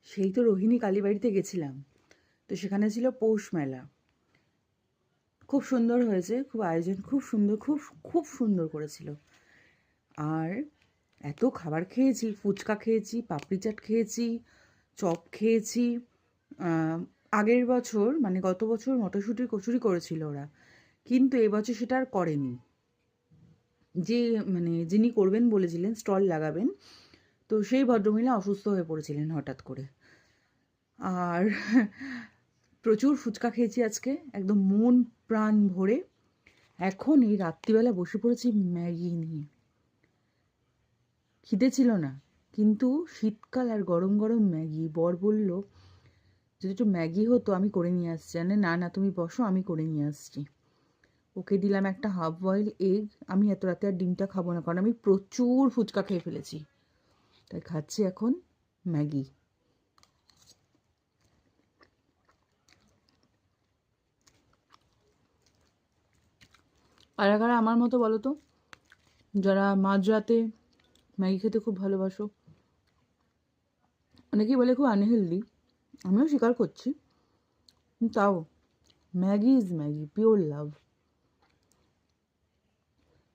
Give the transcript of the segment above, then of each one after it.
সেই তো রোহিণী কালীবাড়িতে গেছিলাম, তো সেখানে ছিল পৌষ মেলা। খুব সুন্দর হয়েছে, খুব আয়োজন, খুব সুন্দর, খুব খুব সুন্দর করেছিল। আর এত খাবার খেয়েছি, ফুচকা খেয়েছি, পাপড়ি চাট খেয়েছি, চপ খেয়েছি। আগের বছর মানে গত বছর মটরশুঁটির কচুরি করেছিল ওরা, কিন্তু এবছর সেটা আর করেনি। যে মানে যিনি করবেন বলেছিলেন, স্টল লাগাবেন, তো সেই ভদ্রমহিলা অসুস্থ হয়ে পড়েছিলেন হঠাৎ করে। আর প্রচুর ফুচকা খেয়েছি আজকে, একদম মন প্রাণ ভরে। এখন এই রাত্রিবেলা বসে পড়েছি ম্যাগি নিয়ে। খিদে ছিল না, কিন্তু শীতকাল আর গরম গরম ম্যাগি। বর বলল যদি একটু ম্যাগি হতো আমি করে নিয়ে আসছি। না না, তুমি বসো, আমি করে নিয়ে আসছি। ওকে দিলাম একটা হাফ বয়েল এগ। আমি এত রাতে আর ডিমটা খাবো না, কারণ আমি প্রচুর ফুচকা খেয়ে ফেলেছি, তাই খাচ্ছি এখন ম্যাগি। কারা কারা আমার মতো বলো তো, যারা মাঝরাতে ম্যাগি খেতে খুব ভালোবাসো? অনেকেই বলে খুব আনহেলদি, আমিও স্বীকার করছি, তাও ম্যাগি ইজ ম্যাগি, পিওর লাভ।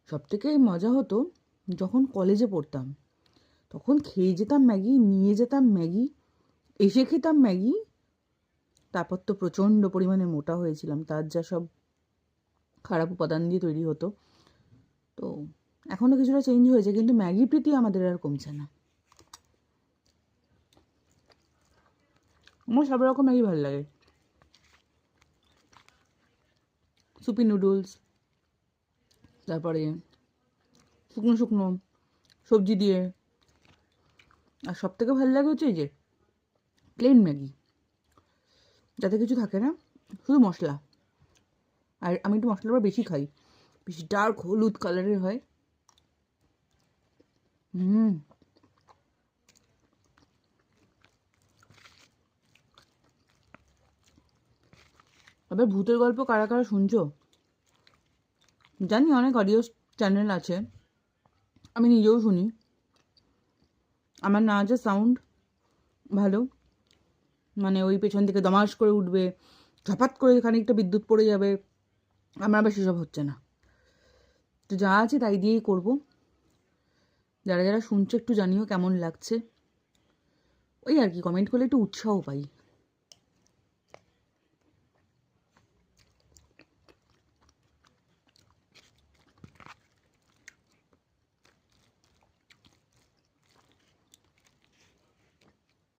সবথেকে মজা হতো যখন কলেজে পড়তাম, তখন খেয়ে যেতাম ম্যাগি, নিয়ে যেতাম ম্যাগি, এসে খেতাম ম্যাগি। তারপর তো প্রচণ্ড পরিমাণে মোটা হয়েছিলাম, তার যা সব খারাপ উপাদান দিয়ে তৈরি হতো। তো এখনও কিছুটা চেঞ্জ হয়েছে, কিন্তু ম্যাগি প্রীতি আমাদের আর কমছে না। আমার সব রকম ম্যাগি ভালো লাগে। সুপি নুডলস, তারপরে শুকনো শুকনো সবজি দিয়ে। আর সব থেকে ভালো লাগে হচ্ছে এই যে প্লেন ম্যাগি, যাতে কিছু থাকে না, শুধু মশলা। আর আমি একটু মশলাটা বেশি খাই, বেশি ডার্ক হলুদ কালারের হয়। এবার ভূতের গল্প কারা কারা শুনছো? জানি অনেক অডিও চ্যানেল আছে, আমি নিজেও শুনি। আমার না যে সাউন্ড ভালো, মানে ওই পেছন থেকে দমাস করে উঠবে, ঝপাত করে খানিকটা বিদ্যুৎ পড়ে যাবে, আমার আবার সেসব হচ্ছে না। তো যা আছে তাই দিয়েই করব। যারা যারা শুনছো একটু জানিও কেমন লাগছে। ওই আর কি, কমেন্ট করলে একটু উৎসাহ পাই।